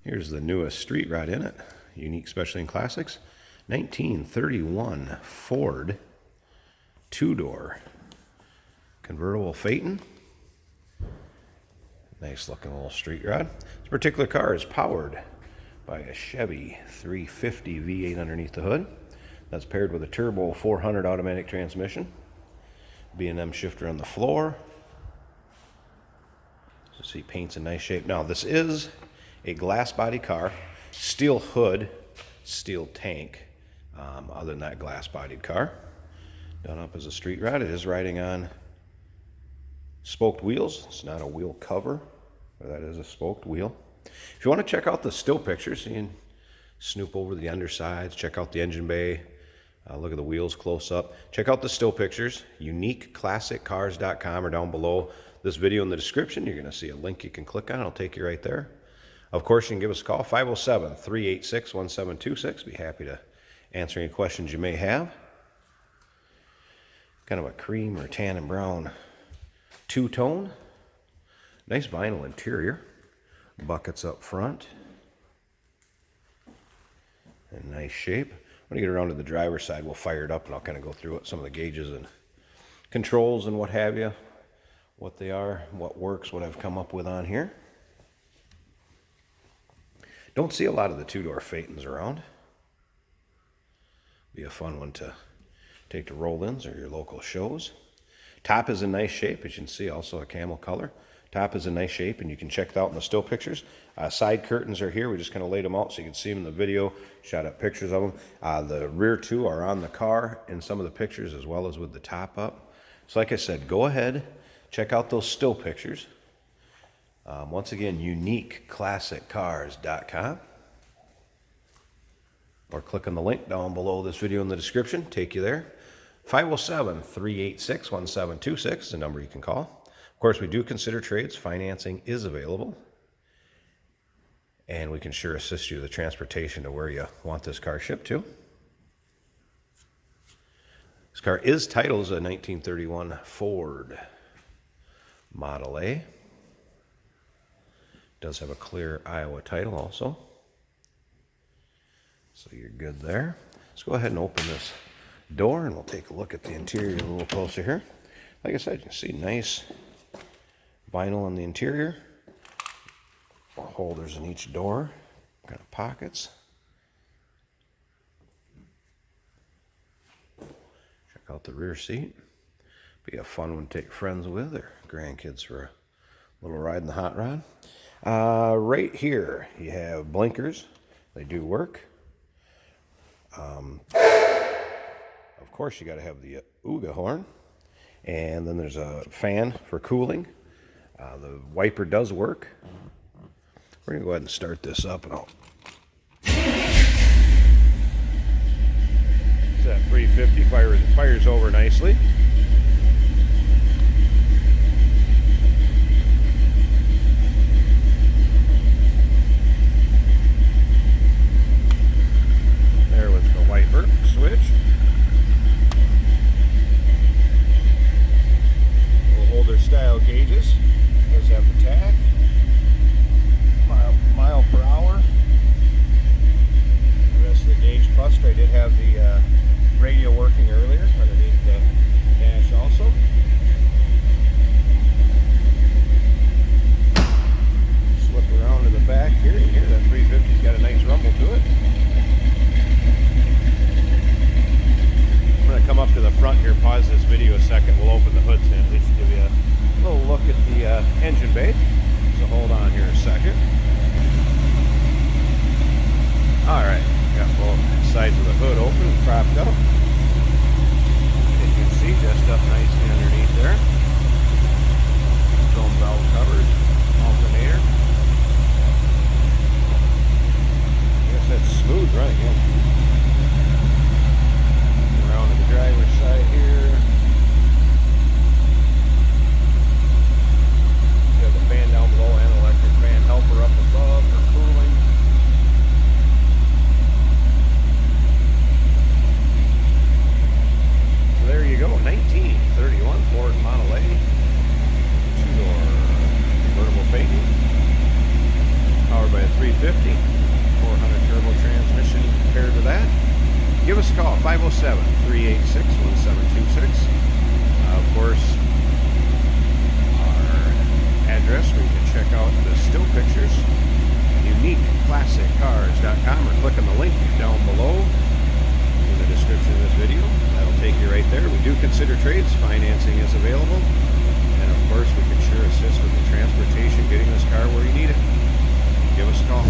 Here's the newest street rod in it. Unique Specialty and Classics. 1931 Ford two-door convertible Phaeton. Nice looking little street rod. This particular car is powered by a Chevy 350 V8 underneath the hood. That's paired with a turbo 400 automatic transmission. B&M shifter on the floor. So see, paint's in nice shape. Now this is a glass body car, steel hood, steel tank. Other than that, glass bodied car. Done up as a street rod. It is riding on spoked wheels. It's not a wheel cover, but that is a spoked wheel. If you want to check out the still pictures, you can snoop over the undersides, check out the engine bay, look at the wheels close up. Check out the still pictures, uniqueclassiccars.com, or down below this video in the description. You're going to see a link you can click on. It'll take you right there. Of course, you can give us a call, 507-386-1726. Be happy to answer any questions you may have. Kind of a cream or tan and brown two-tone. Nice vinyl interior. Buckets up front. In nice shape. When you get around to the driver's side, we'll fire it up and I'll kind of go through it, some of the gauges and controls and what have you, what they are, what works, what I've come up with on here. Don't see a lot of the two-door Phaetons around. Be a fun one to take to roll-ins or your local shows. Top is in nice shape, as you can see, also a camel color. Top is in nice shape, and you can check it out in the still pictures. Side curtains are here. We just kind of laid them out so you can see them in the video, shot up pictures of them. The rear two are on the car in some of the pictures, as well as with the top up. So like I said, go ahead, check out those still pictures. Once again, uniqueclassiccars.com. Or click on the link down below this video in the description, take you there. 507-386-1726 is the number you can call. Of course, we do consider trades. Financing is available. And we can sure assist you with the transportation to where you want this car shipped to. This car is titled as a 1931 Ford Model A. Does have a clear Iowa title also. So you're good there. Let's go ahead and open this door and we'll take a look at the interior a little closer here. Like I said, you can see nice vinyl on the interior. Holders in each door. Kind of pockets. Check out the rear seat. Be a fun one to take friends with or grandkids for a little ride in the hot rod. Right here you have blinkers. They do work. Of course, you got to have the Ooga horn, and then there's a fan for cooling. The wiper does work. We're gonna go ahead and start this up, and I'll. That 350 fires over nicely. There with the wiper switch. Older style gauges. Does have the tach. Mile per hour. The rest of the gauge cluster. I did have the radio working earlier underneath the dash also. Slip around to the back here. You hear that 350's got a nice rumble to it. I'm going to come up to the front here, pause this video a second. We'll open the hood to at least give you a little look at the engine bay. So hold on here a second. Alright, got both sides of the hood open and propped up. As you can see, just up nicely underneath there. Dome valve covers, alternator. I guess that's smooth running, yeah. Around to the driver's side here. You have the fan down below and an electric fan helper up above for cooling. So there you go, 1931 Ford Model A. 350, 400 turbo transmission paired to that. Give us a call, 507-386-1726. Of course, our address where you can check out the still pictures, uniqueclassiccars.com, or click on the link down below in the description of this video. That'll take you right there. We do consider trades. Financing is available. And of course, we can sure assist with the transportation, getting this car where you need it. Give us a call.